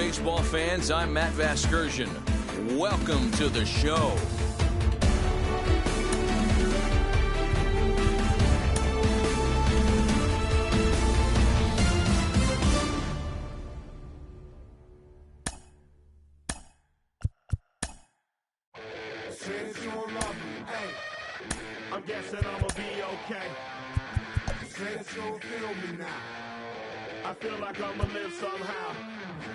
baseball fans. I'm Matt Vasgersian. Welcome to the show. I'm guessing I'ma be okay. Said you'll feel me now. I feel like I'ma live somehow.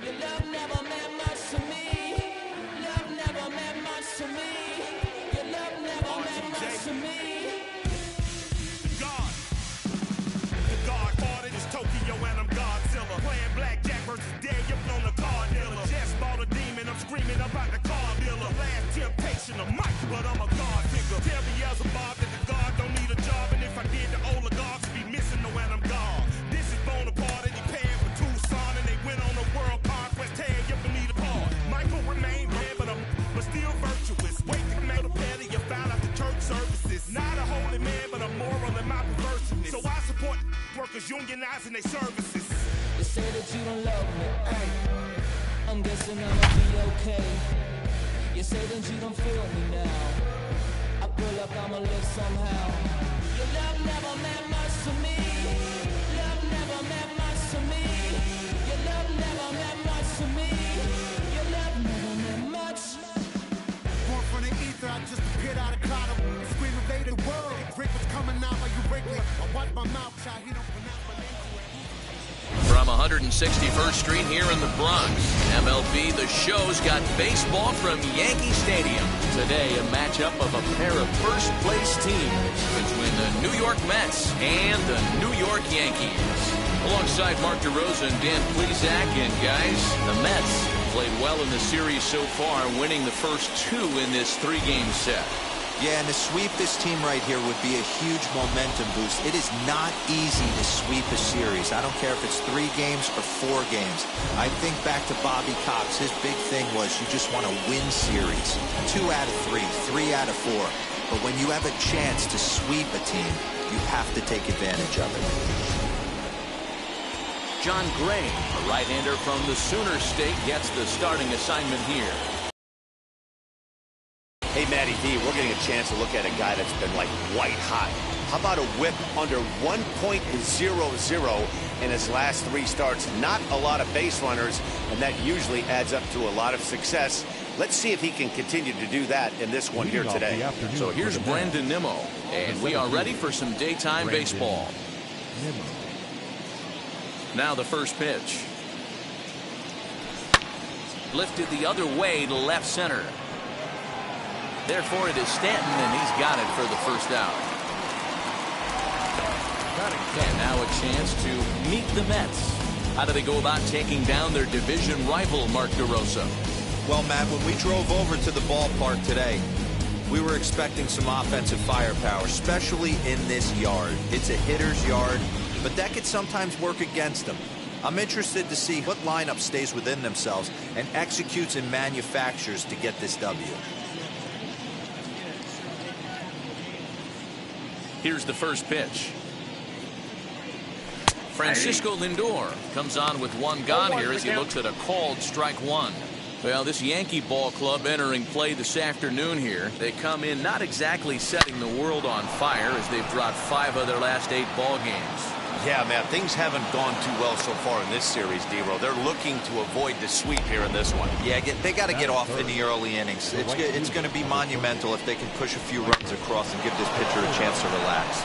Your love never meant much to me. Love never meant much to me. Your love never meant much to me. The Godfather is Tokyo and I'm Godzilla. Playing blackjack versus Daniel on the card dealer. Just bought a demon, I'm screaming about the car dealer. Last temptation of Mike, but I'm a God figure. Tell me Beelzebub that the God don't need a job, and if I did, the oligarchs would be missing the when I'm gone. This is Bonaparte and he paired with Tucson, and they went on a world conquest. Tear you need a part. Michael remained dead, but still virtuous. Wait to mail the petty, you found out the church services. Not a holy man, but a moral in my perverseness. So I support workers unionizing their services. You say that you don't love me. Ay. I'm guessing I'ma be okay. You say that you don't feel me now. I feel like I'ma live somehow. Your love never meant much to me. Love never meant much to me. Your love never meant much to me. Your love never meant much. Born from the ether, I just appeared out of cloud. Scream invade the world. Break what's coming out while you break it. I watch my mouth shot, he don't pronounce my name. From 161st Street here in the Bronx, MLB The Show's got baseball from Yankee Stadium. Today, a matchup of a pair of first-place teams between the New York Mets and the New York Yankees. Alongside Mark DeRosa and Dan Plesac, and guys, the Mets played well in the series so far, winning the first two in this three-game set. Yeah, and to sweep this team right here would be a huge momentum boost. It is not easy to sweep a series. I don't care if it's 3 games or 4 games. I think back to Bobby Cox. His big thing was you just want to win series. 2 out of 3, 3 out of 4. But when you have a chance to sweep a team, you have to take advantage of it. John Gray, a right-hander from the Sooner State, gets the starting assignment here. Hey, Matty D, we're getting a chance to look at a guy that's been like white hot. How about a whip under 1.00 in his last 3 starts? Not a lot of base runners, and that usually adds up to a lot of success. Let's see if he can continue to do that in this one here today. So here's Brandon Nimmo, and we are ready for some daytime baseball. Now the first pitch. Lifted the other way to left center. Therefore, it is Stanton, and he's got it for the first out. And now a chance to meet the Mets. How do they go about taking down their division rival, Mark DeRosa? Well, Matt, when we drove over to the ballpark today, we were expecting some offensive firepower, especially in this yard. It's a hitter's yard, but that could sometimes work against them. I'm interested to see what lineup stays within themselves and executes and manufactures to get this W. Here's the first pitch. Francisco Lindor comes on with 1 gone here as he looks at a called strike 1. Well, this Yankee ball club entering play this afternoon here. They come in not exactly setting the world on fire as they've dropped 5 of their last 8 ball games. Yeah, man, things haven't gone too well so far in this series, D-Row. They're looking to avoid the sweep here in this one. Yeah, they got to get off in the early innings. It's going to be monumental if they can push a few runs across and give this pitcher a chance to relax.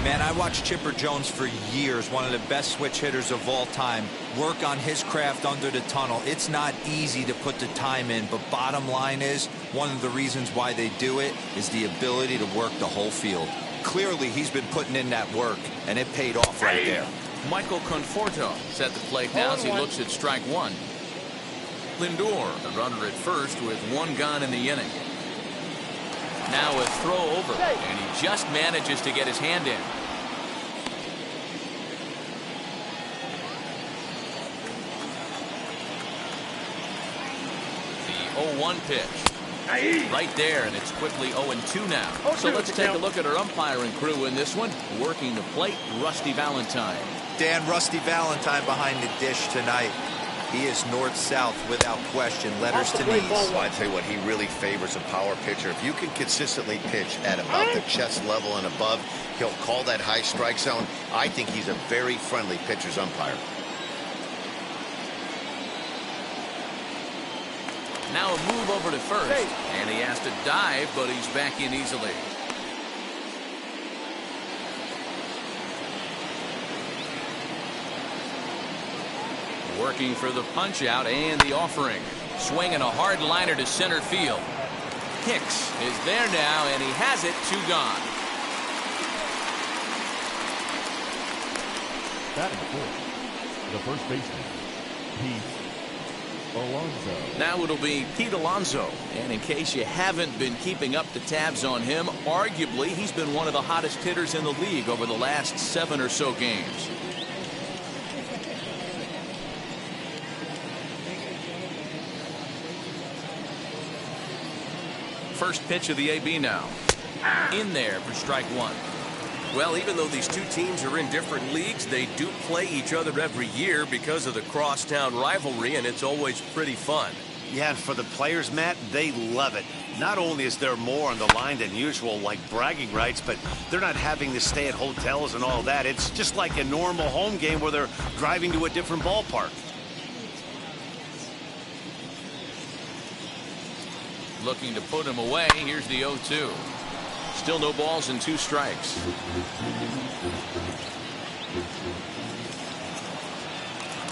Man, I watched Chipper Jones for years, one of the best switch hitters of all time, work on his craft under the tunnel. It's not easy to put the time in, but bottom line is, one of the reasons why they do it is the ability to work the whole field. Clearly, he's been putting in that work, and it paid off right there. Michael Conforto set the plate now as he looks at strike 1. Lindor, the runner at first with 1 gone in the inning. Now a throw over, and he just manages to get his hand in. The 0-1 pitch. Right there, and it's quickly 0-2 now. So let's take a look at our umpiring crew in this one. Working the plate, Rusty Valentine. Dan, Rusty Valentine behind the dish tonight. He is north-south without question, letters to knees. Well, I tell you what, he really favors a power pitcher. If you can consistently pitch at about the chest level and above, he'll call that high strike zone. I think he's a very friendly pitcher's umpire. Now a move over to first, and he has to dive, but he's back in easily. Working for the punch out and the offering. Swinging a hard liner to center field. Hicks is there now, and he has it. 2 gone. Batting fourth, the first baseman, Pete Alonso. Now it'll be Pete Alonso. And in case you haven't been keeping up the tabs on him, arguably he's been one of the hottest hitters in the league over the last 7 or so games. First pitch of the AB now. In there for strike 1. Well, even though these two teams are in different leagues, they do play each other every year because of the crosstown rivalry, and it's always pretty fun. Yeah, and for the players, Matt, they love it. Not only is there more on the line than usual, like bragging rights, but they're not having to stay at hotels and all that. It's just like a normal home game where they're driving to a different ballpark. Looking to put him away. Here's the 0-2. Still no balls and 2 strikes.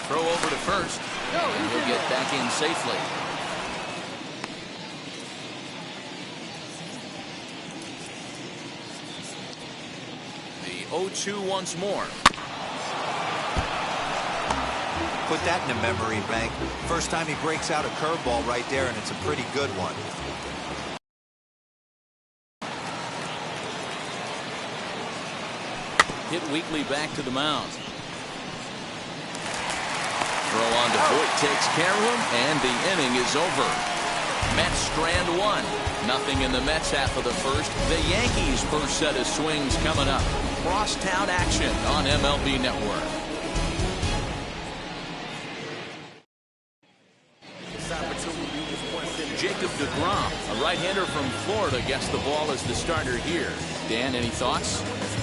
Throw over to first. And he'll get back in safely. The 0-2 once more. Put that in the memory bank. First time he breaks out a curveball right there, and it's a pretty good one. Hit weakly back to the mound. Throw on to Voit, takes care of him, and the inning is over. Mets strand 1. Nothing in the Mets half of the first. The Yankees' first set of swings coming up. Crosstown action on MLB Network. Jacob deGrom, a right-hander from Florida, gets the ball as the starter here. Dan, any thoughts?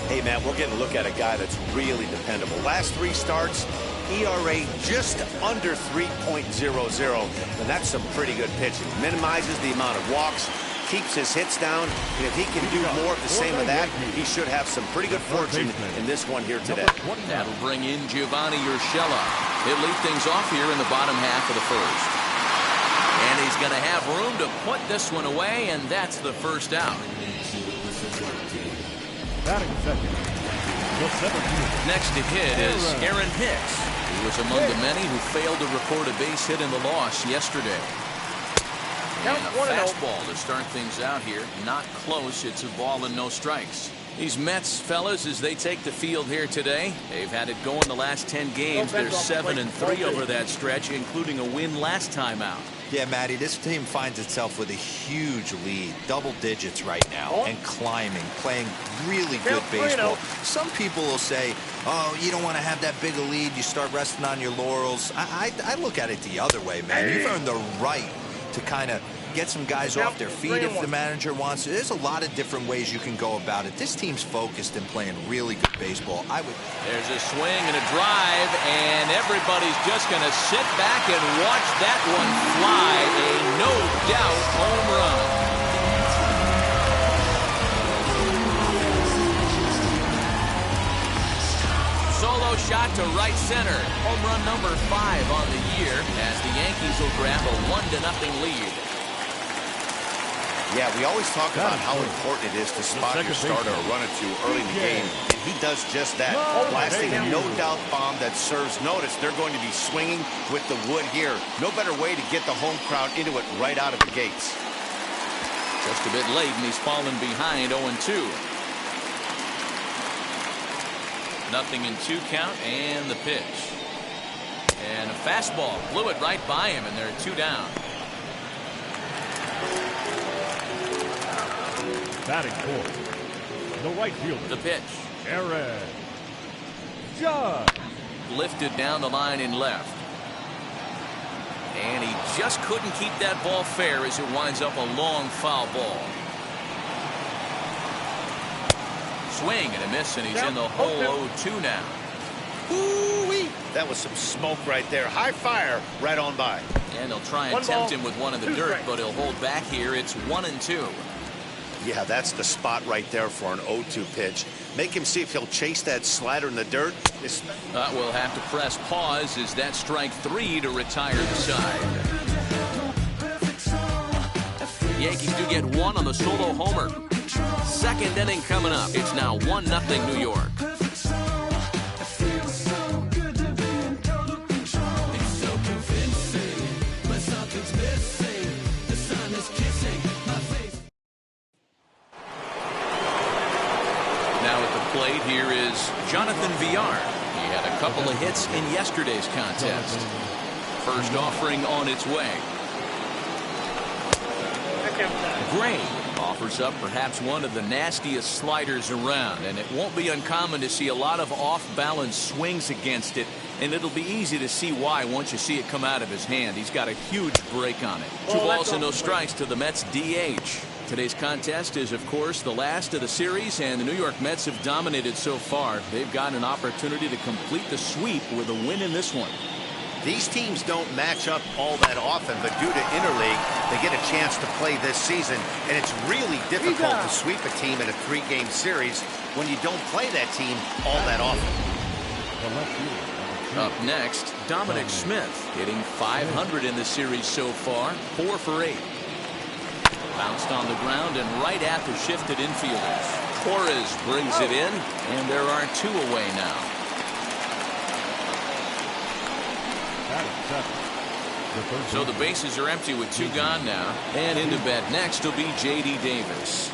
Hey, Matt, we're getting a look at a guy that's really dependable. Last 3 starts, ERA just under 3.00, and that's some pretty good pitching. Minimizes the amount of walks, keeps his hits down, and if he can do more of the same of that, he should have some pretty good fortune in this one here today. That'll bring in Giovanni Urshela. He'll lead things off here in the bottom half of the first. And he's going to have room to put this one away, and that's the first out. Batting second, the 17th. Next to hit is Aaron Hicks. He was among the many who failed to record a base hit in the loss yesterday. And a fastball to start things out here. Not close. It's a ball and no strikes. These Mets fellas, as they take the field here today, they've had it going the last 10 games. They're 7-3 over that stretch, including a win last time out. Yeah, Matty, this team finds itself with a huge lead, double digits right now, and climbing, playing really good baseball. Some people will say, oh, you don't want to have that big a lead, you start resting on your laurels. I look at it the other way, man. You've earned the right to kind of get some guys off their feet if the manager wants to. There's a lot of different ways you can go about it. This team's focused and playing really good baseball. There's a swing and a drive, and everybody's just going to sit back and watch that one fly. A no-doubt home run. Solo shot to right center. Home run number 5 on the year as the Yankees will grab a 1-0 lead. Yeah, we always talk about how important it is to spot your starter or run it to early in the game. And he does just that. Blasting a no-doubt bomb that serves notice. They're going to be swinging with the wood here. No better way to get the home crowd into it right out of the gates. Just a bit late, and he's fallen behind 0-2. Nothing in 2 count, and the pitch. And a fastball blew it right by him, and they're 2 down. Batting fourth, the right fielder. The pitch. Aaron Judge. Lifted down the line in left. And he just couldn't keep that ball fair as it winds up a long foul ball. Swing and a miss, and he's in the hole 0-2 now. Ooh-wee. That was some smoke right there. High fire right on by. And they'll try and tempt him with one in the dirt, but he'll hold back here. It's 1-2. Yeah, that's the spot right there for an 0-2 pitch. Make him see if he'll chase that slider in the dirt. We'll have to press pause as that strike 3 to retire the side. Yankees do get one on the solo homer. Second inning coming up. It's now 1-0 New York. Now at the plate here is Jonathan Villar. He had a couple of hits in yesterday's contest. First offering on its way. Gray offers up perhaps one of the nastiest sliders around, and it won't be uncommon to see a lot of off-balance swings against it, and it'll be easy to see why once you see it come out of his hand. He's got a huge break on it. 2 balls and no strikes to the Mets DH. Today's contest is, of course, the last of the series, and the New York Mets have dominated so far. They've got an opportunity to complete the sweep with a win in this one. These teams don't match up all that often, but due to interleague, they get a chance to play this season, and it's really difficult to sweep a team in a 3-game series when you don't play that team all that often. Up next, Dominic Smith, hitting .500 in the series so far, 4 for 8. Bounced on the ground and right at the shifted infielders. Torres brings it in, and there are 2 away now. So the bases are empty with 2 gone now, and into bat next will be J.D. Davis.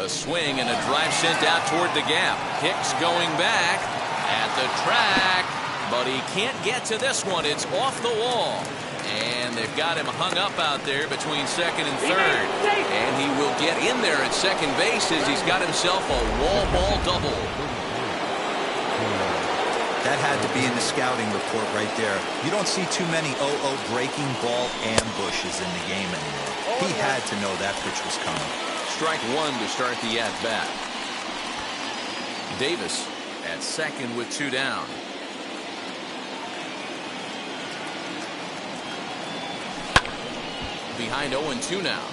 A swing and a drive sent out toward the gap. Hicks going back at the track, but he can't get to this one. It's off the wall, and they've got him hung up out there between second and third, and he will get in there at second base as he's got himself a wall ball double. That had to be in the scouting report right there. You don't see too many 0-0 breaking ball ambushes in the game anymore. He had to know that pitch was coming. Strike 1 to start the at-bat. Davis at second with 2 down. Behind 0-2 now.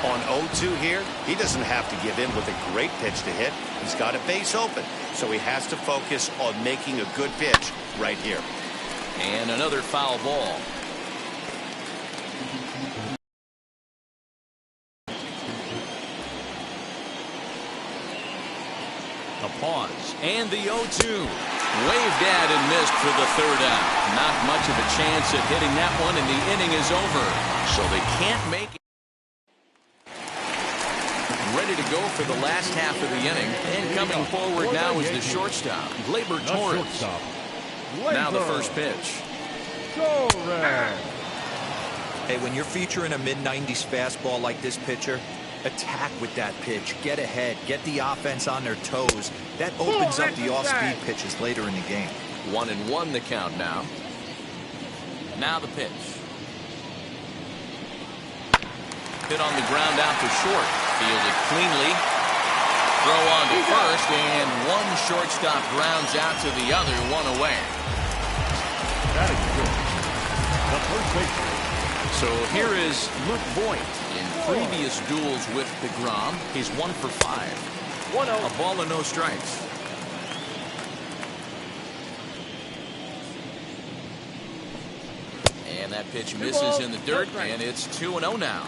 On 0-2 here, he doesn't have to give in with a great pitch to hit. He's got a base open, so he has to focus on making a good pitch right here. And another foul ball. A pause, and the 0-2. Waved at and missed for the 3rd out. Not much of a chance at hitting that one, and the inning is over. So they can't make it. Ready to go for the last half of the inning, and coming forward now is the shortstop, Gleyber Torres. Now the first pitch. Hey, when you're featuring a mid-90s fastball like this pitcher, attack with that pitch. Get ahead. Get the offense on their toes. That opens up the off-speed pitches later in the game. 1-1 the count now. Now the pitch. Hit on the ground out to short. Fielded cleanly. Throw on to first, and one shortstop grounds out to the other, 1 away. That is good. The first baseman. So here is Luke Voit. In previous duels with DeGrom, he's 1 for 5. 1-0. A ball and no strikes. And that pitch misses in the dirt, and it's 2-0 now.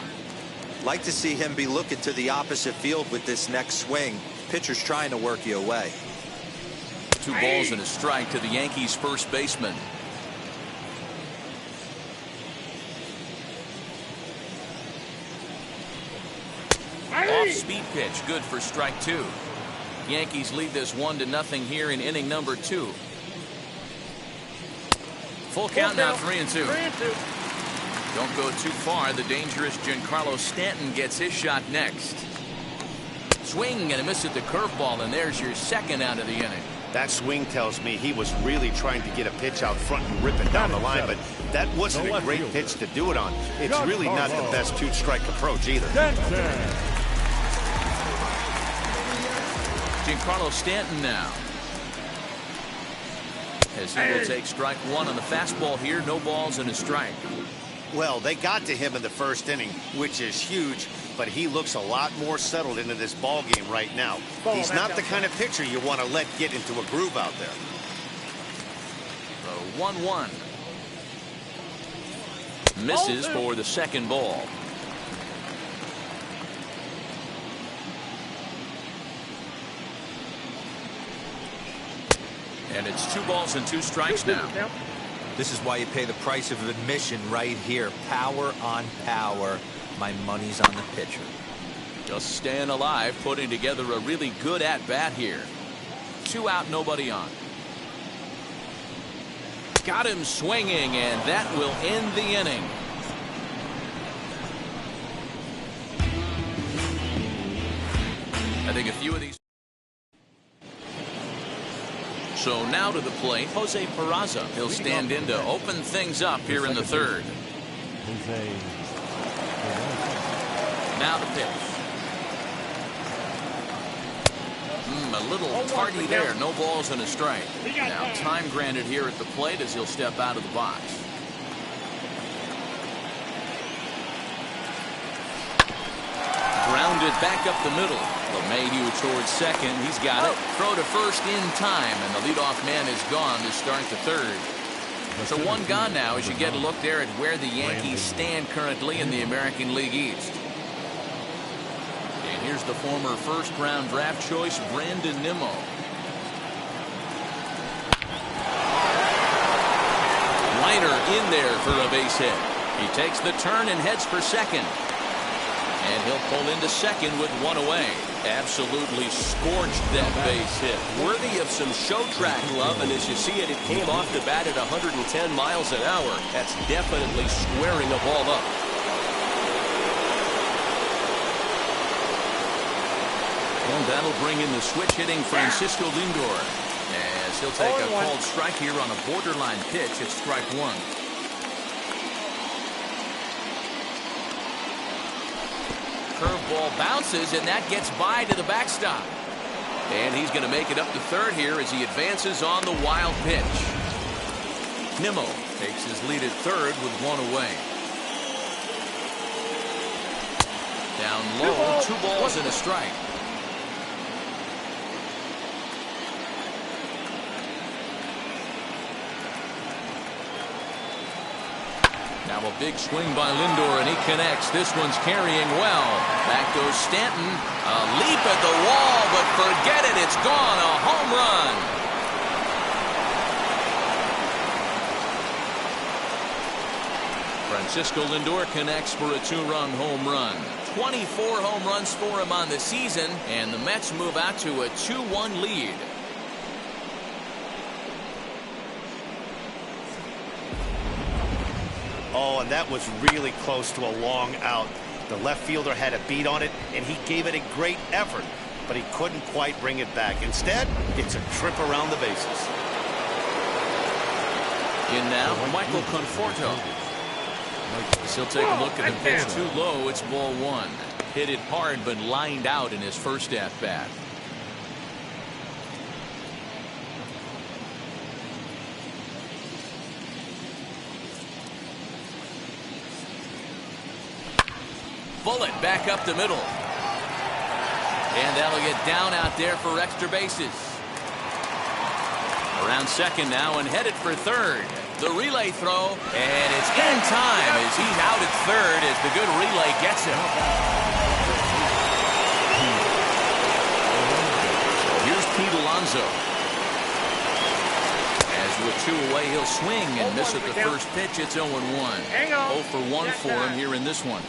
Like to see him be looking to the opposite field with this next swing. Pitcher's trying to work you away. 2 balls and a strike to the Yankees first baseman. Off-speed pitch, good for strike 2. Yankees lead this 1-0 here in inning number 2. Full count now, 3-2. Don't go too far. The dangerous Giancarlo Stanton gets his shot next. Swing and a miss at the curveball, and there's your second out of the inning. That swing tells me he was really trying to get a pitch out front and rip it down the line, but that wasn't a great pitch to do it on. It's really not the best 2-strike approach either. Giancarlo Stanton now. As he will take strike one on the fastball here. No balls and a strike. Well, they got to him in the first inning, which is huge, but he looks a lot more settled into this ball game right now. He's not the kind of pitcher you want to let get into a groove out there. The 1-1. Misses for the second ball. And it's 2 balls and 2 strikes now. This is why you pay the price of admission right here. Power on power. My money's on the pitcher. Just staying alive, putting together a really good at-bat here. 2 out, nobody on. Got him swinging, and that will end the inning. I think a few of these. So now to the plate, Jose Peraza. He'll stand in to open things up here in the third. Now the pitch. A little tardy there. No balls and a strike. Now time granted here at the plate as he'll step out of the box. Grounded back up the middle. LeMahieu towards second. He's got it. Throw to first in time, and the leadoff man is gone to start the third. So 1 gone now as you get a look there at where the Yankees stand currently in the American League East. And here's the former first-round draft choice, Brandon Nimmo. Liner in there for a base hit. He takes the turn and heads for second. And he'll pull into second with 1 away. Absolutely scorched that base hit. Worthy of some show track love, and as you see it, it came off the bat at 110 miles an hour. That's definitely squaring a ball up. Well, that'll bring in the switch-hitting Francisco Lindor. As he'll take a called strike here on a borderline pitch. It's strike 1. Curveball bounces, and that gets by to the backstop. And he's going to make it up to third here as he advances on the wild pitch. Nimmo takes his lead at third with 1 away. Down low, 2 balls and a strike. Now a big swing by Lindor, and he connects. This one's carrying well. Back goes Stanton. A leap at the wall, but forget it. It's gone. A home run. Francisco Lindor connects for a 2-run home run. 24 home runs for him on the season, and the Mets move out to a 2-1 lead. Oh, and that was really close to a long out. The left fielder had a beat on it, and he gave it a great effort, but he couldn't quite bring it back. Instead, it's a trip around the bases. In now, Michael Conforto. He'll take a look at the pitch. Too low. It's ball 1. Hit it hard, but lined out in his first at-bat. Bullet back up the middle. And that'll get down out there for extra bases. Around second now and headed for third. The relay throw, and it's in time as he's out at third as the good relay gets him. Here's Pete Alonso. As with 2 away, he'll swing and miss at the first pitch. It's 0-1. 0 for 1 for him here in this one.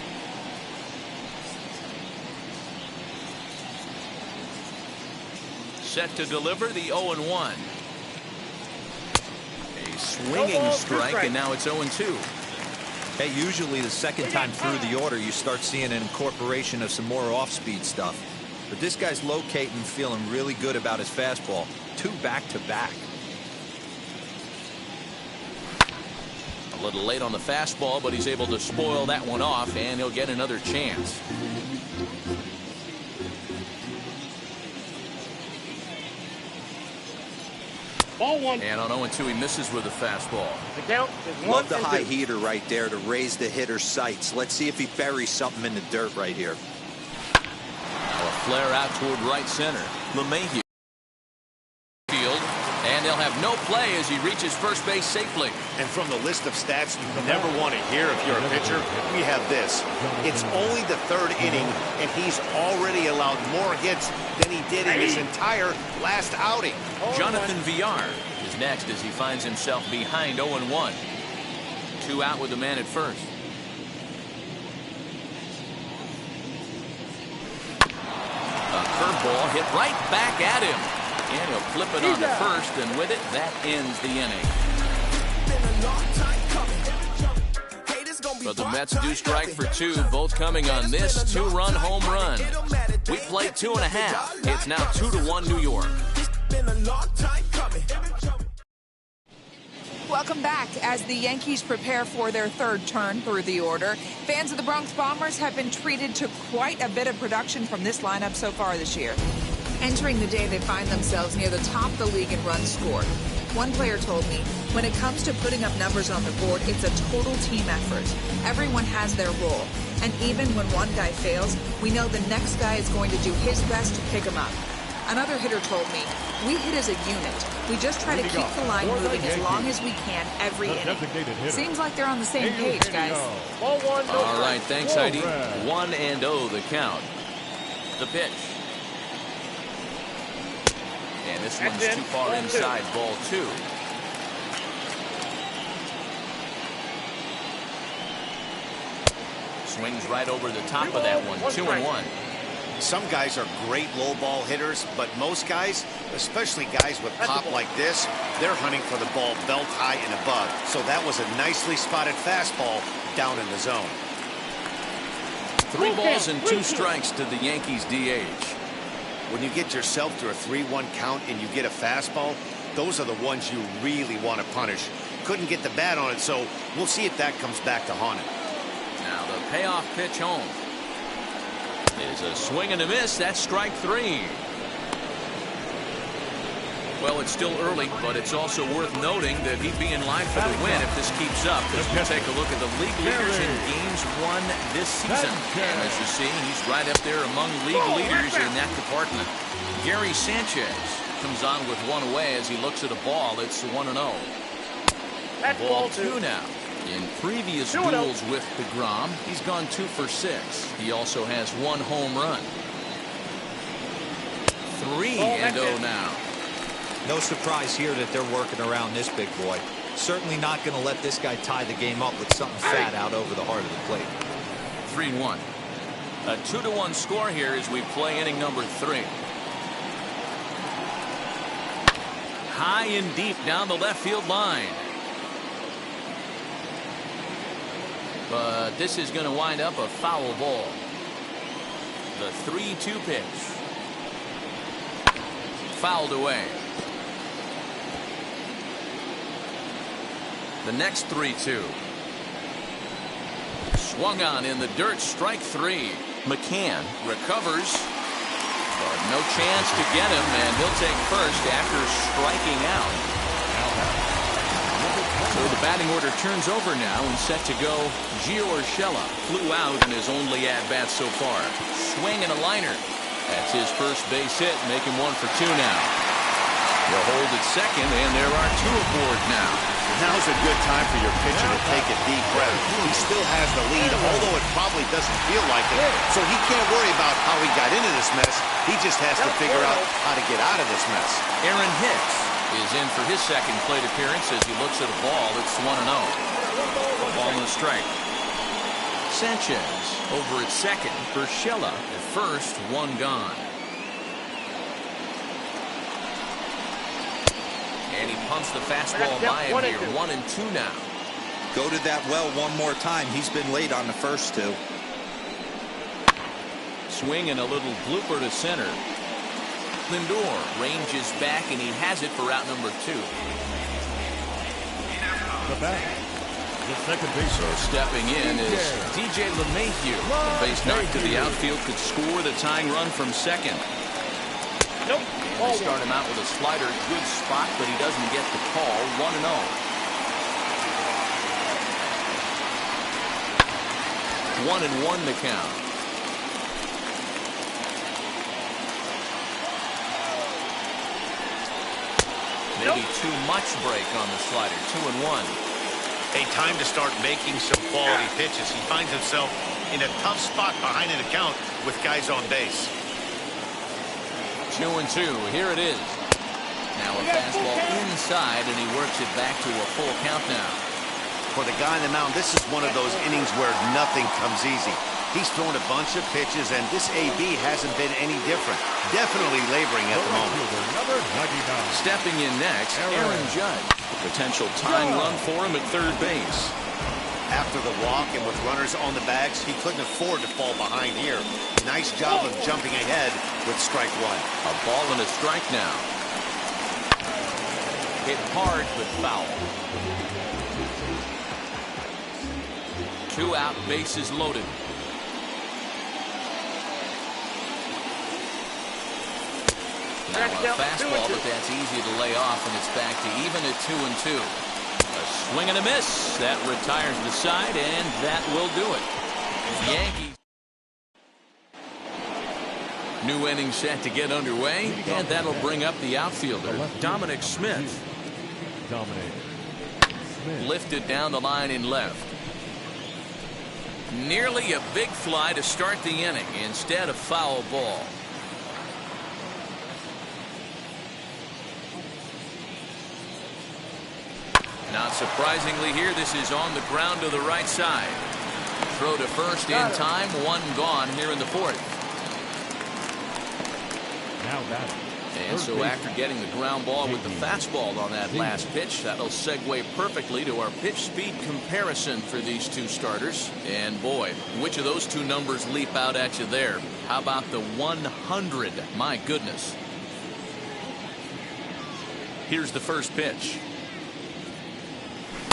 Set to deliver the 0-1. A swinging strike, and now it's 0-2. Hey, usually the second time through the order, you start seeing an incorporation of some more off-speed stuff. But this guy's locating and feeling really good about his fastball. 2 back-to-back. A little late on the fastball, but he's able to spoil that one off, and he'll get another chance. Ball 1. And on 0-2, he misses with a fastball. The count is 1 Love the and high 2. heater right there to raise the hitter's sights. Let's see if he buries something in the dirt right here. Now a flare out toward right center. LeMahieu field, and they'll have no play as he reaches first base safely. And from the list of stats you never want to hear if you're a pitcher, we have this. It's only the 3rd inning, and he's already allowed more hits than he did in his entire last outing. Jonathan Villar is next as he finds himself behind 0-1. 2 out with the man at first. A curveball hit right back at him. And he'll flip it on to first, and with it, that ends the inning. But the Mets do strike for 2, both coming on this 2-run home run. We played 2.5. It's now 2-1 New York. Welcome back. As the Yankees prepare for their 3rd turn through the order, fans of the Bronx Bombers have been treated to quite a bit of production from this lineup so far this year. Entering the day, they find themselves near the top of the league in runs scored. One player told me, when it comes to putting up numbers on the board, it's a total team effort. Everyone has their role. And even when one guy fails, we know the next guy is going to do his best to pick him up. Another hitter told me, we hit as a unit. We just try to keep the line moving as long as we can every inning. Seems like they're on the same page, guys. Ball 1. All right, thanks, Heidi. 1-0 the count. The pitch. And this one's too far inside, ball 2. Swings right over the top of that one, 2-1. Some guys are great low ball hitters, but most guys, especially guys with pop like this, they're hunting for the ball belt high and above. So that was a nicely spotted fastball down in the zone. 3 balls and 2 strikes to the Yankees DH. When you get yourself to a 3-1 count and you get a fastball, those are the ones you really want to punish. Couldn't get the bat on it, so we'll see if that comes back to haunt him. Now the payoff pitch home is a swing and a miss. That's strike 3. Well, it's still early, but it's also worth noting that he'd be in line for the win if this keeps up, as we take a look at the league leaders in games won this season. And as you see, he's right up there among league leaders in that department. Gary Sanchez comes on with 1 away as he looks at a ball. It's 1-0. Ball 2 now. In previous duels with DeGrom, he's gone 2 for 6. He also has 1 home run. 3-0 now. No surprise here that they're working around this big boy. Certainly not going to let this guy tie the game up with something fat out over the heart of the plate. 3-1. A 2-1 score here as we play inning number 3. High and deep down the left field line. But this is going to wind up a foul ball. The 3-2 pitch. Fouled away. The next 3-2. Swung on in the dirt, strike 3. McCann recovers, but no chance to get him, and he'll take first after striking out. So the batting order turns over now and set to go. Gio Urshela flew out in his only at-bat so far. Swing and a liner. That's his first base hit, making 1 for 2 now. He'll hold at second, and there are 2 aboard now. Now's a good time for your pitcher to take a deep breath. He still has the lead, although it probably doesn't feel like it. So he can't worry about how he got into this mess. He just has to figure out how to get out of this mess. Aaron Hicks is in for his second plate appearance as he looks at a ball. It's 1-0. Ball and a strike. Sanchez over at second. Urshela at first. 1 gone. And he pumps the fastball by him here. 1-2 now. Go to that well one more time. He's been late on the first 2. swing and a little blooper to center. Lindor ranges back, and he has it for out number 2. The back. The second base. So stepping in is DJ LeMahieu. The base knock to the outfield could score the tying run from second. Nope. They start him out with a slider. Good spot, but he doesn't get the call. 1-0. 1-1 the count. Maybe too much break on the slider. 2-1. Hey, time to start making some quality pitches. He finds himself in a tough spot behind an account with guys on base. 2-2. Here it is. Now a fastball inside, and he works it back to a full count now. For the guy on the mound, this is one of those innings where nothing comes easy. He's thrown a bunch of pitches, and this AB hasn't been any different. Definitely laboring at the moment. Stepping in next, Aaron Judge. Potential tying run for him at third base. After the walk and with runners on the bags, he couldn't afford to fall behind here. Nice job of jumping ahead with strike 1. A ball and a strike now. Hit hard but foul. 2 out, bases loaded. Now a fastball, but that's easy to lay off, and it's back to even at 2-2. A swing and a miss. That retires the side, and that will do it. Yankees. New inning set to get underway, and that'll bring up the outfielder, Dominic Smith. Lifted down the line in left. Nearly a big fly to start the inning. Instead, a foul ball. Not surprisingly here, this is on the ground to the right side. Throw to first in time, 1 gone here in the 4th. And so after getting the ground ball with the fastball on that last pitch, that'll segue perfectly to our pitch speed comparison for these two starters. And boy, which of those two numbers leap out at you there? How about the 100? My goodness. Here's the first pitch.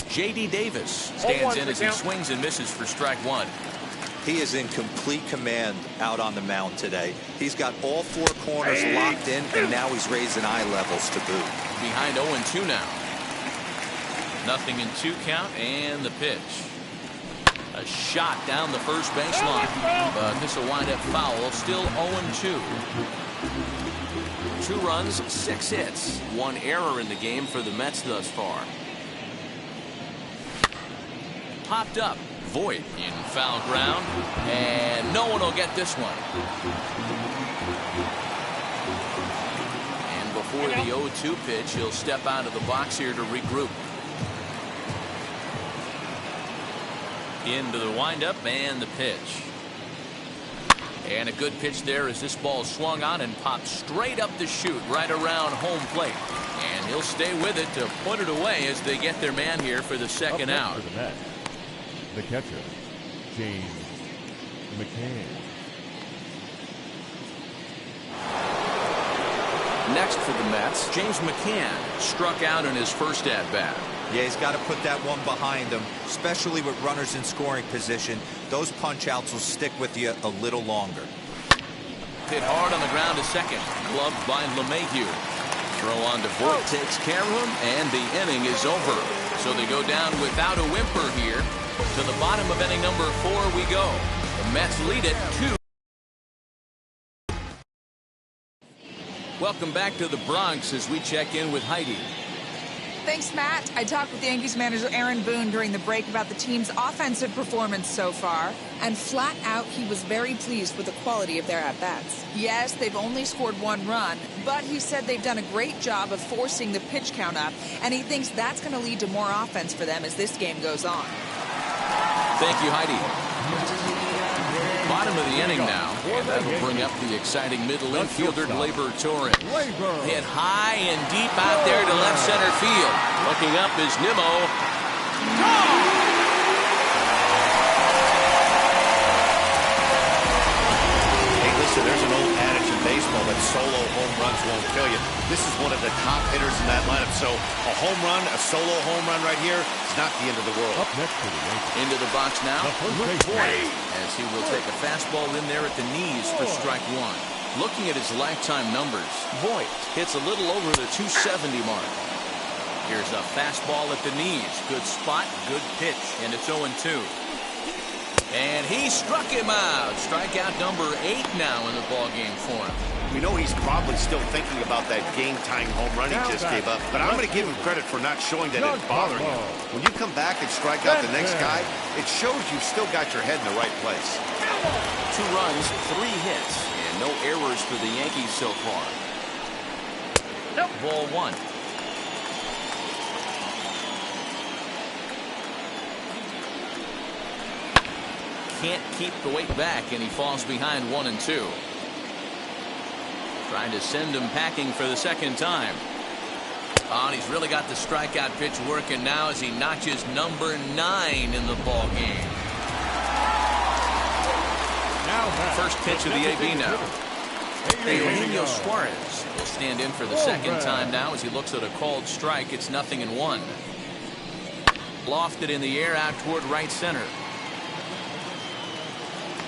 J.D. Davis stands in as he swings and misses for strike 1. He is in complete command out on the mound today. He's got all 4 corners locked in, and now he's raising eye levels to boot. Behind 0-2 now. Nothing in 2 count, and the pitch. A shot down the first baseline, but this will wind up foul. Still 0-2. 2 runs, 6 hits. 1 error in the game for the Mets thus far. Popped up. Voit in foul ground, and no one will get this one. And before the 0-2 pitch, he'll step out of the box here to regroup. Into the windup and the pitch. And a good pitch there as this ball swung on and popped straight up the chute right around home plate. And he'll stay with it to put it away as they get their man here for the second out. The catcher, James McCann. Next for the Mets, James McCann struck out in his first at-bat. Yeah, he's got to put that one behind him, especially with runners in scoring position. Those punch-outs will stick with you a little longer. Hit hard on the ground to second, gloved by LeMahieu. Throw on to Voit, takes care of him, and the inning is over. So they go down without a whimper here. To the bottom of inning number 4 we go. The Mets lead it 2. Welcome back to the Bronx as we check in with Heidi. Thanks, Matt. I talked with Yankees manager Aaron Boone during the break about the team's offensive performance so far, and flat out he was very pleased with the quality of their at-bats. Yes, they've only scored 1 run, but he said they've done a great job of forcing the pitch count up, and he thinks that's going to lead to more offense for them as this game goes on. Thank you, Heidi. Bottom of the inning now, and that will bring up the exciting middle infielder, Gleyber Torres. Hit high and deep out there to left center field. Looking up is Nimmo. Hey, There's an old adage in baseball that solo home runs won't kill you. This is one of the top hitters in that lineup. So a home run, a solo home run right here is not the end of the world. Up next for the Yankees. Into the box now, Luke Voit, as he will take a fastball in there at the knees for strike one. Looking at his lifetime numbers, Voit hits a little over the 270 mark. Here's a fastball at the knees. Good spot, good pitch, and it's 0-2. And he struck him out. Strikeout number 8 now in the ballgame for him. We know he's probably still thinking about that game-tying home run he just gave up, but I'm going to give him credit for not showing that it's bothering him. When you come back and strike out the next guy, it shows you've still got your head in the right place. 2 runs, 3 hits, and no errors for the Yankees so far. Ball 1. Can't keep the weight back, and he falls behind 1-2. Trying to send him packing for the second time. Oh, and he's really got the strikeout pitch working now as he notches number 9 in the ball game. First pitch of the AB now. Eugenio Suarez will stand in for the second time now as he looks at a called strike. It's 0-1. Lofted in the air out toward right center.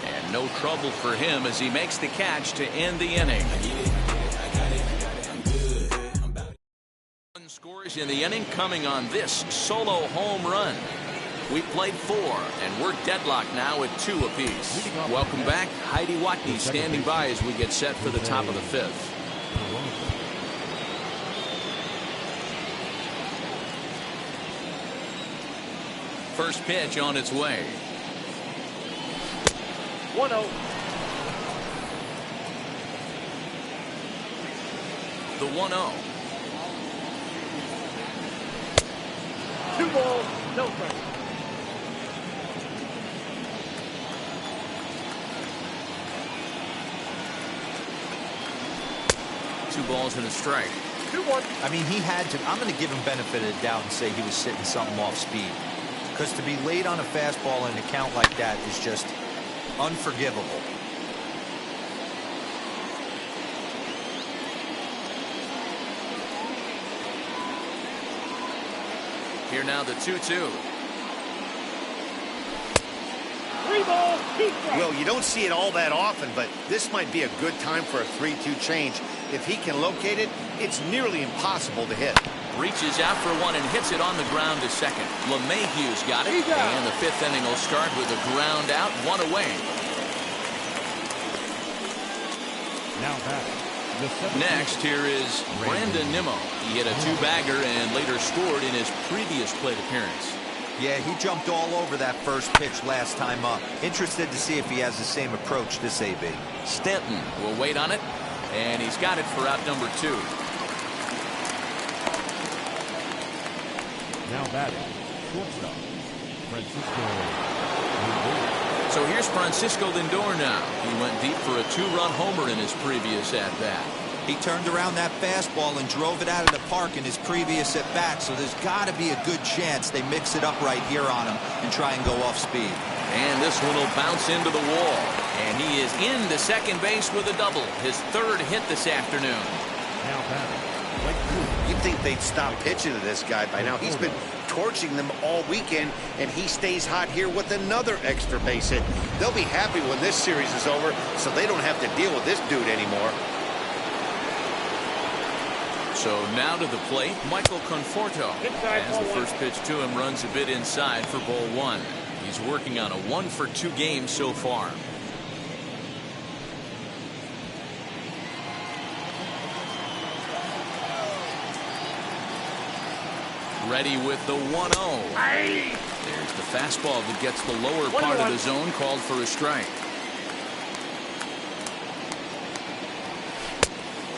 And no trouble for him as he makes the catch to end the inning. Scores in the inning coming on this solo home run. We played 4, and we're deadlocked now at 2 apiece. Welcome back. Heidi Watney standing by as we get set for the top of the 5th. First pitch on its way. 1-0. The 1-0. 2 balls, no strikes. Two balls and a strike. 2-1. I mean, he had to. I'm going to give him benefit of the doubt and say he was sitting something off speed. Because to be late on a fastball in a count like that is just unforgivable. Here now the 2-2. 3 balls, 2 strikes. Well, you don't see it all that often, but this might be a good time for a 3-2 change. If he can locate it, it's nearly impossible to hit. Reaches out for one and hits it on the ground to second. LeMahieu's got it. And the 5th inning will start with a ground out, 1 away. Now back. Next, here is Brandon Nimmo. He hit a 2-bagger and later scored in his previous plate appearance. Yeah, he jumped all over that first pitch last time up. Interested to see if he has the same approach this AB. Stanton will wait on it, and he's got it for out number 2. Now batting. Shortstop. Francisco Lindor. So here's Francisco Lindor now. He went deep for a 2-run homer in his previous at-bat. He turned around that fastball and drove it out of the park in his previous at-bat, so there's got to be a good chance they mix it up right here on him and try and go off speed. And this one will bounce into the wall. And he is into second base with a double. His 3rd hit this afternoon. Now batting. You'd think they'd stop pitching to this guy by now. He's been torching them all weekend, and he stays hot here with another extra base hit. They'll be happy when this series is over, so they don't have to deal with this dude anymore. So now to the plate, Michael Conforto. As the first pitch to him runs a bit inside for ball 1. He's working on a 1-for-2 game so far. Ready with the 1-0. There's the fastball that gets the lower part of the zone, called for a strike.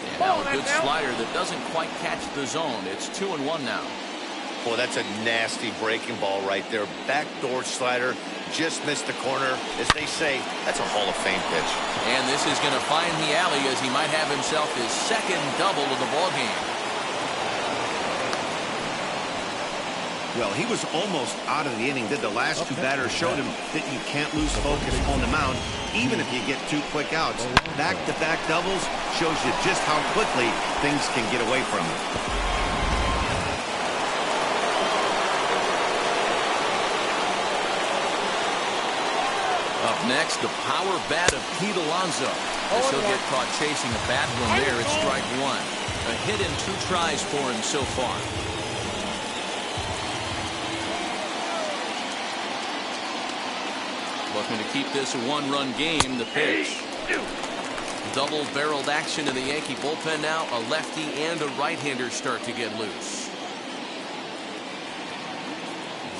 And now a good slider that doesn't quite catch the zone. It's 2-1 now. Boy, that's a nasty breaking ball right there. Backdoor slider, just missed the corner. As they say, that's a Hall of Fame pitch. And this is going to find the alley as he might have himself his 2nd double of the ballgame. Well, he was almost out of the inning. Did the last 2 batters showed him that you can't lose focus on the mound, even if you get 2 quick outs. Back-to-back doubles shows you just how quickly things can get away from you. Up next, the power bat of Pete Alonso. As he'll get caught chasing a bad one there at strike 1. A hit in 2 tries for him so far. Looking to keep this a 1-run game. The pitch. Double-barreled action in the Yankee bullpen now. A lefty and a right-hander start to get loose.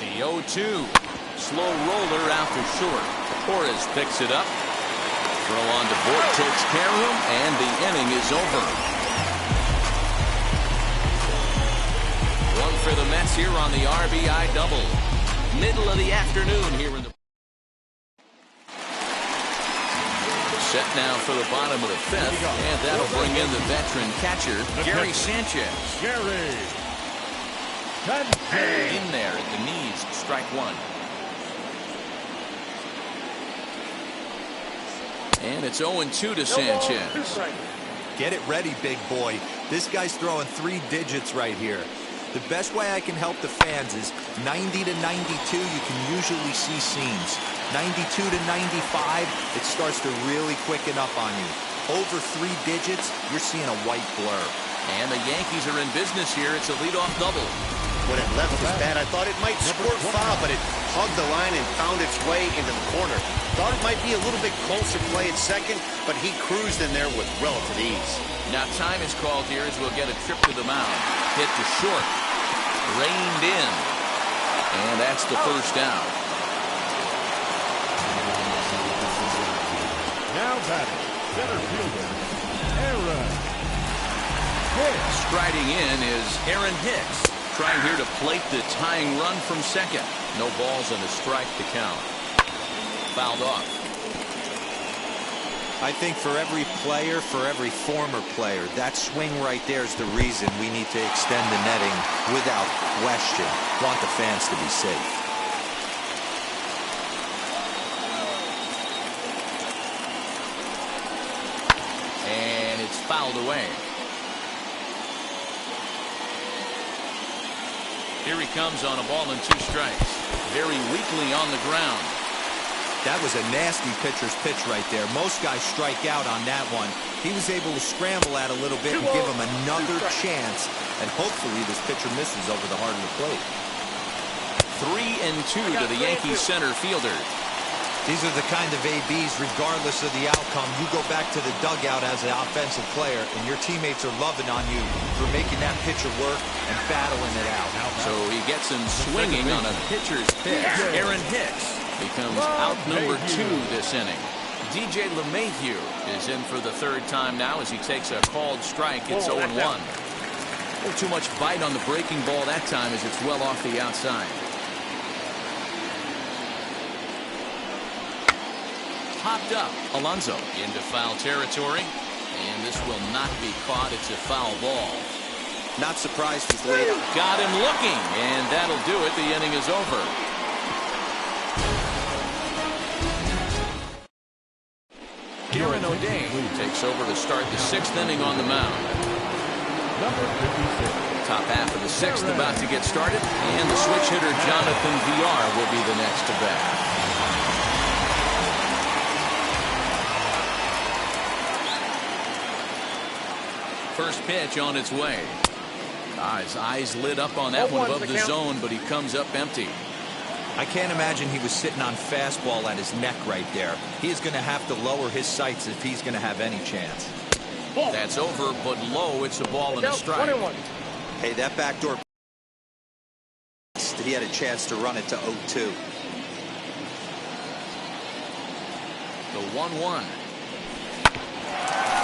The 0-2. Slow roller out to short. Torres picks it up. Throw on to Bourt takes care of him, and the inning is over. 1 for the Mets here on the RBI double. Middle of the afternoon here in the. Set now for the bottom of the 5th, and that'll bring in the veteran catcher, Gary Sanchez. In there at the knees, strike 1. And it's 0-2 to Sanchez. Get it ready, big boy. This guy's throwing 3 digits right here. The best way I can help the fans is 90 to 92, you can usually see seams. 92 to 95, it starts to really quicken up on you. Over 3 digits, you're seeing a white blur. And the Yankees are in business here. It's a leadoff double. When it left his bat, I thought it might squirt foul, but it hugged the line and found its way into the corner. Thought it might be a little bit closer play at second, but he cruised in there with relative ease. Now time is called here as we'll get a trip to the mound. Hit to short. Reined in. And that's the first down. Now batting, center fielder, Aaron Hicks. Striding in is Aaron Hicks. Trying here to plate the tying run from second. No balls and a strike to count. Fouled off. I think for every player, for every former player, that swing right there is the reason we need to extend the netting without question. Want the fans to be safe. And it's fouled away. Here he comes on a ball and 2 strikes. Very weakly on the ground. That was a nasty pitcher's pitch right there. Most guys strike out on that one. He was able to scramble at a little bit and give him another chance. And hopefully this pitcher misses over the heart of the plate. 3-2 to the Yankees center fielder. These are the kind of ABs, regardless of the outcome. You go back to the dugout as an offensive player, and your teammates are loving on you for making that pitcher work and battling it out. So he gets him swinging on a pitcher's pitch. Aaron Hicks becomes out number 2 this inning. DJ LeMahieu is in for the 3rd time now as he takes a called strike. It's 0-1. A little too much bite on the breaking ball that time as it's well off the outside. Popped up. Alonso into foul territory. And this will not be caught. It's a foul ball. Not surprised he's late. Got him looking. And that'll do it. The inning is over. Aaron O'Day takes over to start the 6th inning on the mound. Number 56. Top half of the 6th about to get started. And the switch hitter Jonathan Villar will be the next to bat. First pitch on its way. His eyes lit up on that one above the zone, but he comes up empty. I can't imagine he was sitting on fastball at his neck right there. He is going to have to lower his sights if he's going to have any chance. That's over, but low. It's a ball and a strike. Hey, that backdoor. He had a chance to run it to 0-2. The 1-1.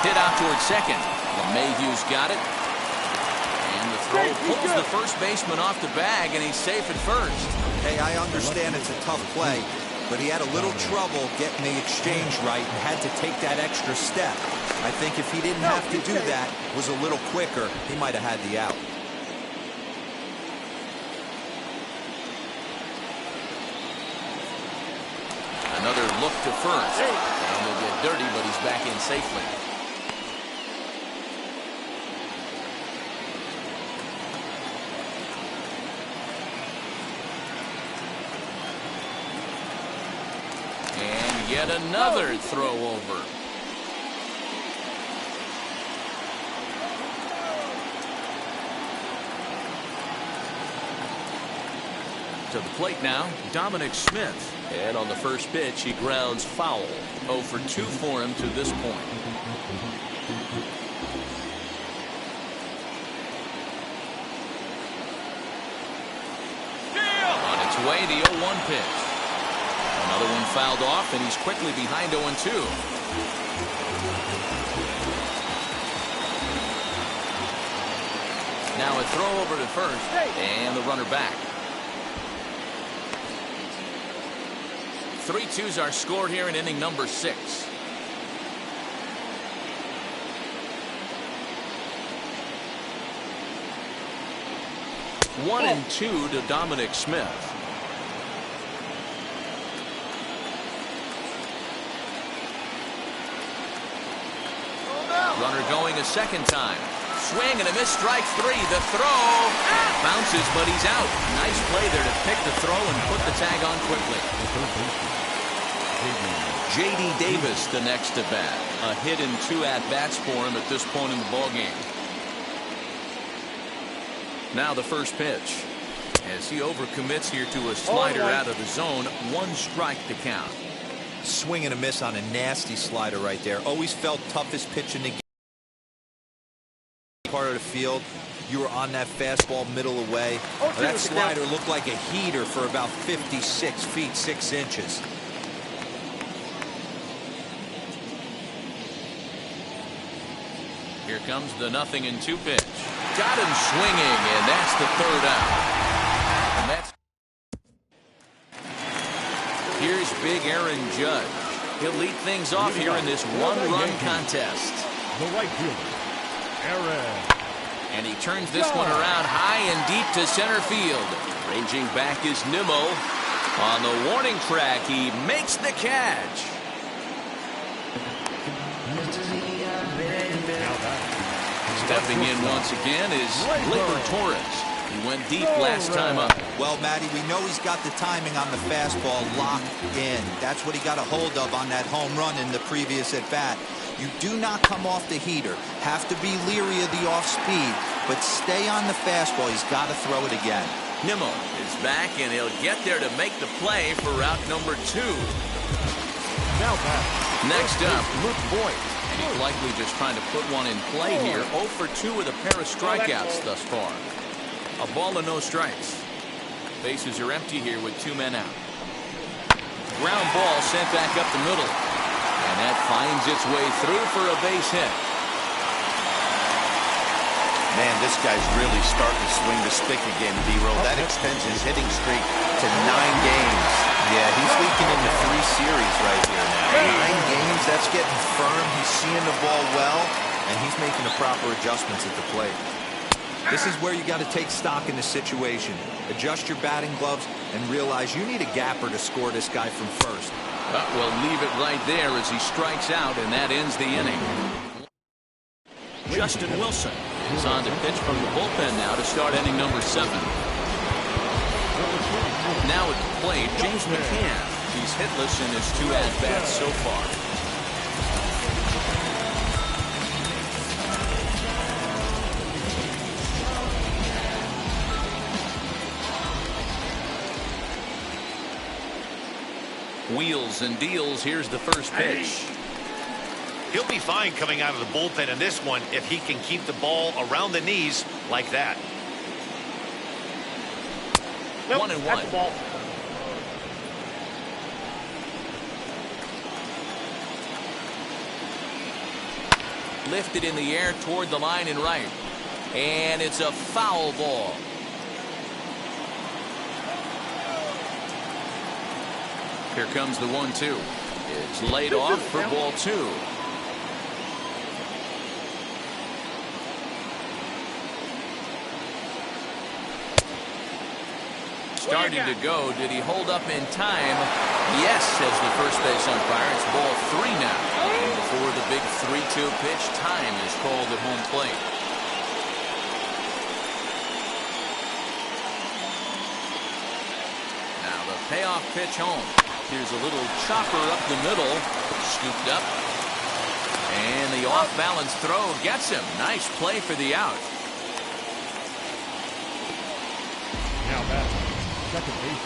Hit out towards second. LeMahieu's got it. And the throw pulls the first baseman off the bag, and he's safe at first. Hey, I understand it's a tough play, but he had a little trouble getting the exchange right and had to take that extra step. I think if he didn't have to do that, was a little quicker, he might have had the out. Another look to first. And he'll get dirty, but he's back in safely. And yet another throw over. To the plate now, Dominic Smith. And on the first pitch, he grounds foul. 0 for 2 for him to this point. On its way, the 0-1 pitch. Another one fouled off, and he's quickly behind 0-2. Now a throw over to first, and the runner back. 3-2s are scored here in inning number 6. One and 2 to Dominic Smith. Runner going a second time. Swing and a miss, strike 3. The throw bounces, but he's out. Nice play there to pick the throw and put the tag on quickly. J.D. Davis the next to bat. A hit and 2 at-bats for him at this point in the ballgame. Now the first pitch. As he overcommits here to a slider out of the zone. 1 strike to count. Swing and a miss on a nasty slider right there. Always felt toughest pitch in the game. Part of the field. You were on that fastball middle away. That slider looked like a heater for about 56 feet 6 inches. Here comes the 0-2 pitch. Got him swinging, and that's the 3rd out. And that's here's big Aaron Judge. He'll lead things off here in this 1-run contest. The right fielder, Aaron. And he turns this one around high and deep to center field. Ranging back is Nimmo. On the warning track, he makes the catch. Stepping in once again is Gleyber Torres. He went deep last time up. Well, Matty, we know he's got the timing on the fastball locked in. That's what he got a hold of on that home run in the previous at-bat. You do not come off the heater. Have to be leery of the off-speed, but stay on the fastball. He's got to throw it again. Nimmo is back, and he'll get there to make the play for route number 2. Now back. Next up, Luke Voigt. and he's likely just trying to put one in play here. 0 for 2 with a pair of strikeouts thus far. A ball and no strikes. Bases are empty here with 2 men out. Ground ball sent back up the middle. And that finds its way through for a base hit. Man, this guy's really starting to swing the stick again, D-Roll. That extends his hitting streak to 9 games. Yeah, he's leaking into 3 series right here now. 9 games, that's getting firm. He's seeing the ball well, and he's making the proper adjustments at the plate. This is where you got to take stock in the situation. Adjust your batting gloves and realize you need a gapper to score this guy from first. But we'll leave it right there as he strikes out, and that ends the inning. Justin Wilson is on to pitch from the bullpen now to start inning number 7. Now at the plate, James McCann. He's hitless in his 2 at-bats so far. Wheels and deals. Here's the first pitch. He'll be fine coming out of the bullpen in this one if he can keep the ball around the knees like that. 1-1. Lifted in the air toward the line and right. And it's a foul ball. Here comes the 1-2. It's laid off for ball 2. starting to go. Did he hold up in time? Yes, says the first base umpire. It's ball 3 now. And before the big 3-2 pitch, time is called at home plate. Now the payoff pitch home. Here's a little chopper up the middle. Scooped up. And the off-balance throw gets him. Nice play for the out. Now back, second base.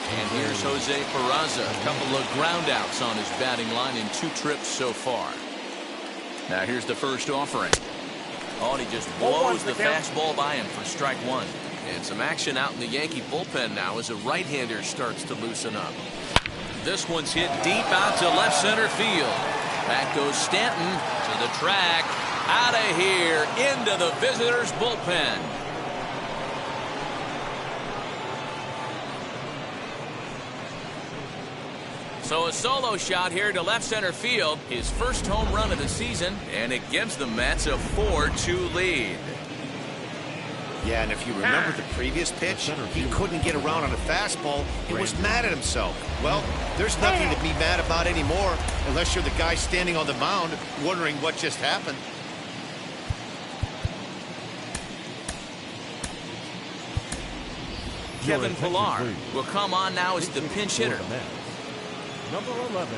And here's Jose Peraza. A couple of ground outs on his batting line in 2 trips so far. Now here's the first offering. Oh, and he just blows the fastball by him for strike 1. And some action out in the Yankee bullpen now as a right-hander starts to loosen up. This one's hit deep out to left center field. Back goes Stanton to the track. Out of here into the visitors' bullpen. So a solo shot here to left center field. His first home run of the season, and it gives the Mets a 4-2 lead. Yeah, and if you remember the previous pitch, he couldn't get around on a fastball. He was mad at himself. Well, there's nothing to be mad about anymore unless you're the guy standing on the mound wondering what just happened. Kevin Pillar will come on now as the pinch hitter. Number 11,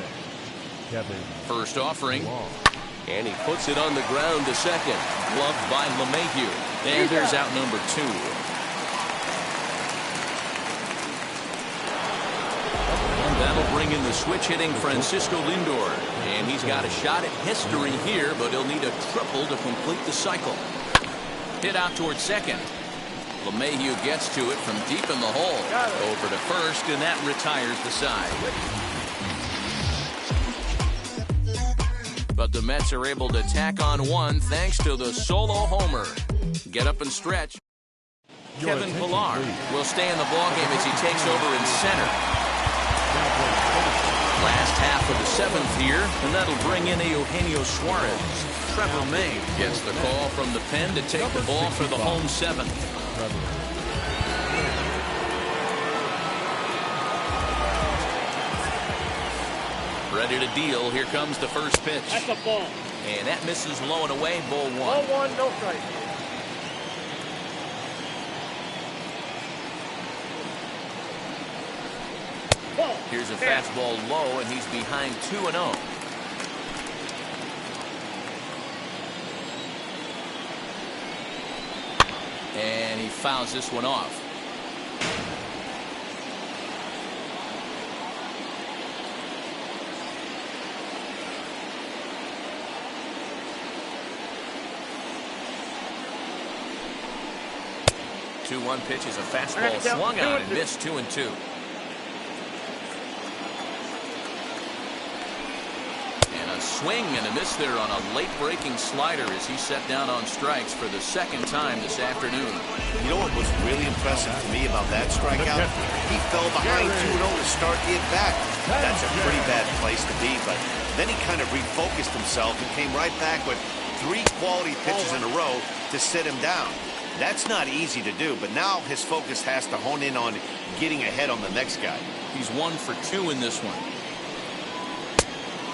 Kevin. First offering. And he puts it on the ground to second. Gloved by LeMahieu. And there's out number 2. And that'll bring in the switch-hitting Francisco Lindor. And he's got a shot at history here, but he'll need a triple to complete the cycle. Hit out towards second. LeMahieu gets to it from deep in the hole. Over to first, and that retires the side. But the Mets are able to tack on 1 thanks to the solo homer. Get up and stretch. Kevin Pillar will stay in the ballgame as he takes over in center. Last half of the 7th here, and that'll bring in Eugenio Suarez. Trevor May gets the call from the pen to take the ball for the home 7th. Ready to deal. Here comes the first pitch. That's a ball. And that misses low and away. Ball 1. Ball 1, no strike. Here's a fastball low, and he's behind 2-0. And he fouls this one off. The 2-1 pitch is a fastball swung on and missed 2-2. Swing and a miss there on a late-breaking slider as he set down on strikes for the second time this afternoon. You know what was really impressive to me about that strikeout? He fell behind 2-0 to start the at-bat. That's a pretty bad place to be, but then he kind of refocused himself and came right back with 3 quality pitches in a row to sit him down. That's not easy to do, but now his focus has to hone in on getting ahead on the next guy. He's 1 for 2 in this one.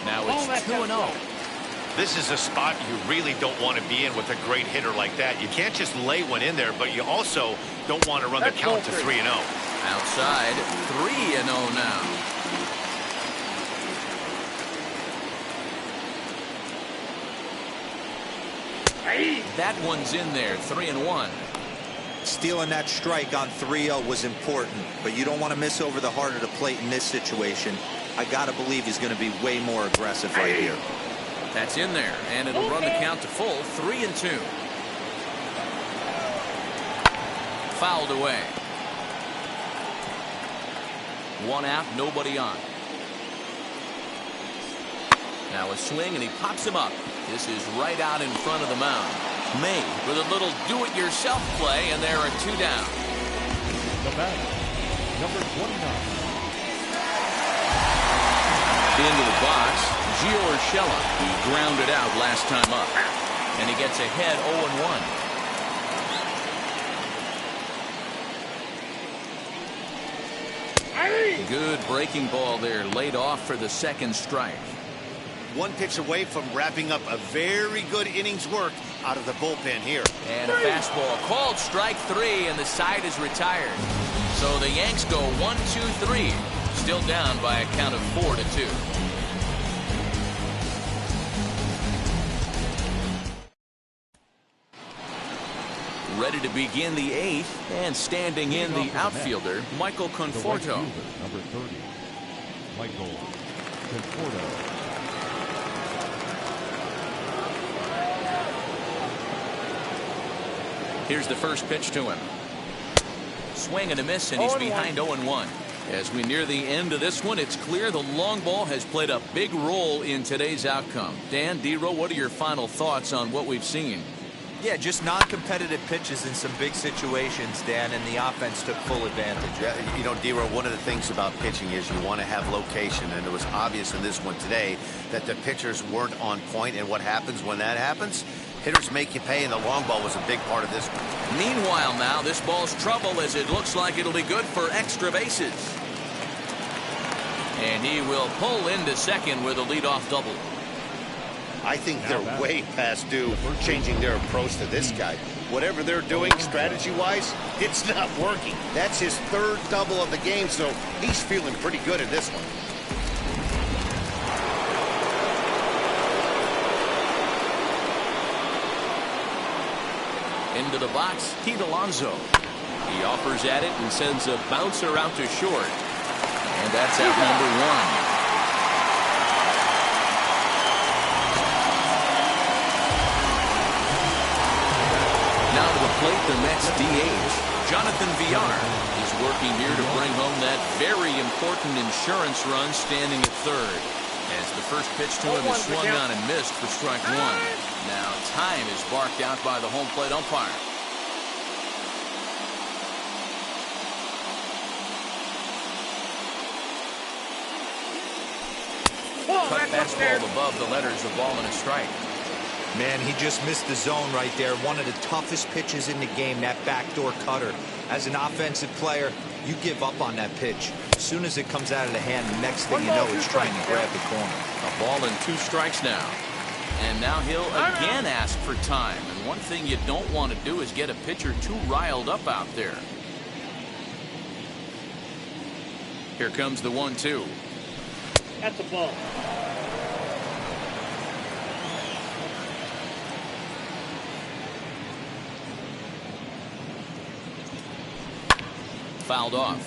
Now it's 2-0. This is a spot you really don't want to be in with a great hitter like that. You can't just lay one in there, but you also don't want to run the count to 3-0. Outside, 3-0 now. That one's in there, 3-1. Stealing that strike on 3-0 was important, but you don't want to miss over the heart of the plate in this situation. I got to believe he's going to be way more aggressive right here. That's in there, and it'll run the count to full, 3-2. Fouled away. 1 out, nobody on. Now a swing, and he pops him up. This is right out in front of the mound. May with a little do-it-yourself play, and there are 2 down. The batter, number 29. Into the box, Gio Urshela. He grounded out last time up. And he gets ahead 0-1. Good breaking ball there, laid off for the second strike. One pitch away from wrapping up a very good innings work out of the bullpen here. And a fastball called strike 3, and the side is retired. So the Yanks go 1-2-3, still down by a count of 4-2. Ready to begin the 8th, and standing in the outfielder, Michael Conforto. Number 30, Michael Conforto. Here's the first pitch to him. Swing and a miss, and he's behind 0-1. As we near the end of this one, it's clear the long ball has played a big role in today's outcome. Dan, D-Row, what are your final thoughts on what we've seen? Yeah, just non-competitive pitches in some big situations, Dan, and the offense took full advantage. Yeah, you know, D-Row, one of the things about pitching is you want to have location, and it was obvious in this one today that the pitchers weren't on point, and what happens when that happens? Hitters make you pay, and the long ball was a big part of this one. Meanwhile, now this ball's trouble as it looks like it'll be good for extra bases. And he will pull into second with a leadoff double. I think they're way past due changing their approach to this guy. Whatever they're doing strategy-wise, it's not working. That's his third double of the game, so he's feeling pretty good in this one. Into the box, Pete Alonso. He offers at it and sends a bouncer out to short. And that's out number 1. Now to the plate, the Mets DH, Jonathan Villar, is working here to bring home that very important insurance run, standing at third. As the first pitch to him is swung on and missed for strike 1. Now time is barked out by the home plate umpire. Cut fastball above the letters, a ball and a strike. Man, he just missed the zone right there. One of the toughest pitches in the game, that backdoor cutter. As an offensive player, you give up on that pitch. As soon as it comes out of the hand, the next thing you know, it's trying to grab the corner. A ball and 2 strikes now. And now he'll again ask for time. And one thing you don't want to do is get a pitcher too riled up out there. Here comes the 1-2. That's a ball. Fouled off.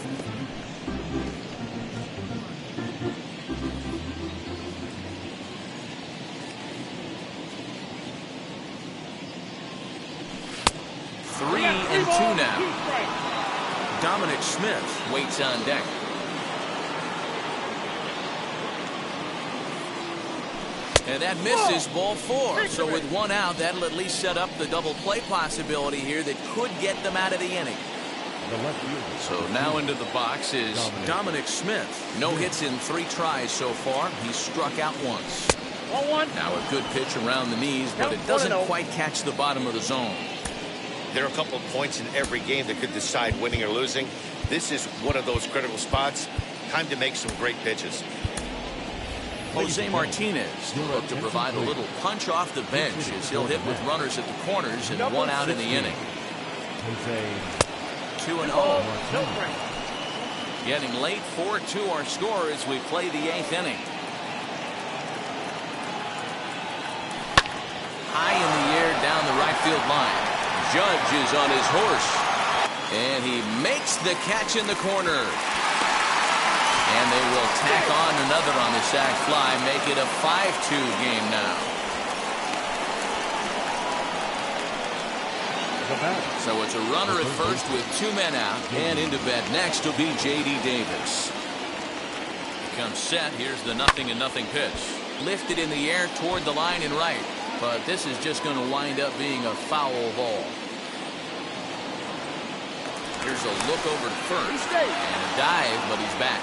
Three and 2 now. Dominic Smith waits on deck. And that misses, ball 4. So with 1 out, that'll at least set up the double play possibility here that could get them out of the inning. So now into the box is Dominic Smith. No hits in 3 tries so far. He's struck out once. Now a good pitch around the knees, but it doesn't quite catch the bottom of the zone. There are a couple of points in every game that could decide winning or losing. This is one of those critical spots. Time to make some great pitches. Jose Martinez will look to provide a little punch off the bench as he'll hit with runners at the corners and 1 out in the inning. 2-0. Getting late, 4-2 our score as we play the 8th inning. High in the air down the right field line. Judge is on his horse. And he makes the catch in the corner. And they will tack on another on the sac fly, make it a 5-2 game now. So it's a runner at first with 2 men out, and into bat next will be J.D. Davis. Comes set. Here's the 0-0 pitch. Lifted in the air toward the line and right, but this is just going to wind up being a foul ball. Here's a look over to first and a dive, but he's back.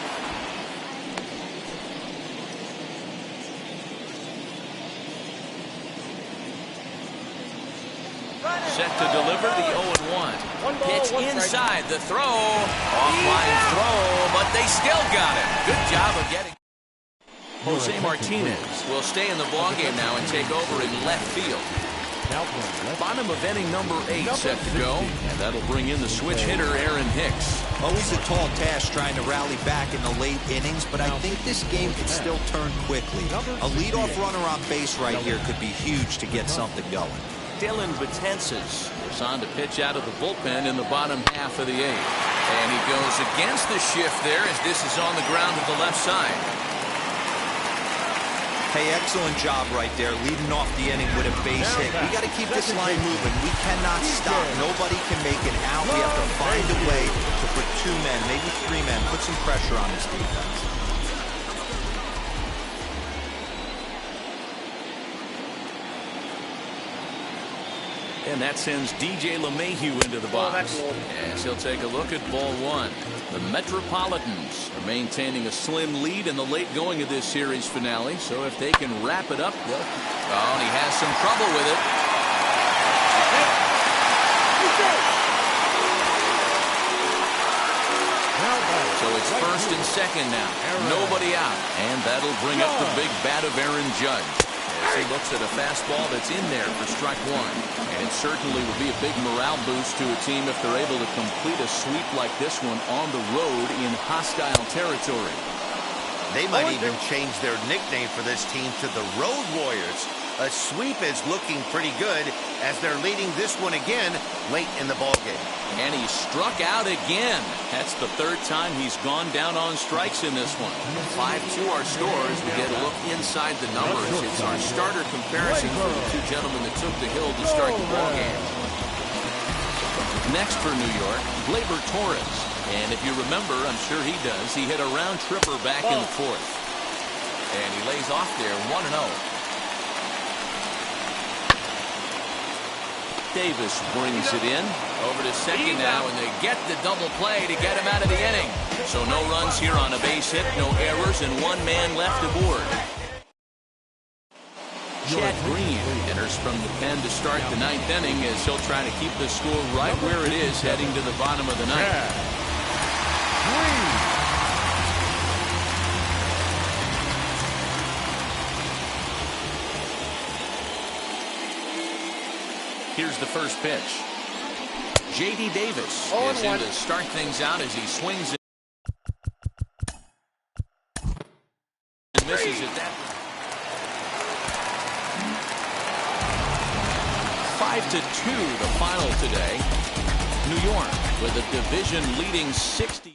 set to deliver the 0-1. Pitch inside the throw. Offline throw, but they still got it. Good job of getting. Jose Martinez will stay in the ballgame now and take over in left field. Bottom of inning number 8 set to go, and that'll bring in the switch hitter Aaron Hicks. Always a tall task trying to rally back in the late innings, but I think this game could still turn quickly. A leadoff runner on base right here could be huge to get something going. Dylan Betances is on to pitch out of the bullpen in the bottom half of the 8th. And he goes against the shift there as this is on the ground to the left side. Hey, excellent job right there, leading off the inning with a base hit. We got to keep this line moving. We cannot stop. Nobody can make it out. We have to find a way to put 2 men, maybe 3 men, put some pressure on this defense. And that sends DJ LeMahieu into the box. As he'll take a look at ball 1. The Metropolitans are maintaining a slim lead in the late going of this series finale. So if they can wrap it up, well, and he has some trouble with it. So it's first and second now. Nobody out. And that'll bring up the big bat of Aaron Judge. As he looks at a fastball that's in there for strike 1. And it certainly would be a big morale boost to a team if they're able to complete a sweep like this one on the road in hostile territory. They might even change their nickname for this team to the Road Warriors. A sweep is looking pretty good as they're leading this one again late in the ballgame. And he struck out again. That's the 3rd time he's gone down on strikes in this one. 5-2 our score as we get a look inside the numbers. It's our starter comparison for the 2 gentlemen that took the hill to start the ballgame. Next for New York, Gleyber Torres. And if you remember, I'm sure he does, he hit a round tripper back in the 4th. And he lays off there 1-0. Davis brings it in over to second now, and they get the double play to get him out of the inning. So no runs here on a base hit, no errors, and 1 man left aboard. Chad Green enters from the pen to start the 9th inning as he'll try to keep the score right where it is heading to the bottom of the 9th. Here's the first pitch. J.D. Davis is in to start things out as he swings it. And misses it. 5-2 the final today. New York with a division leading 60.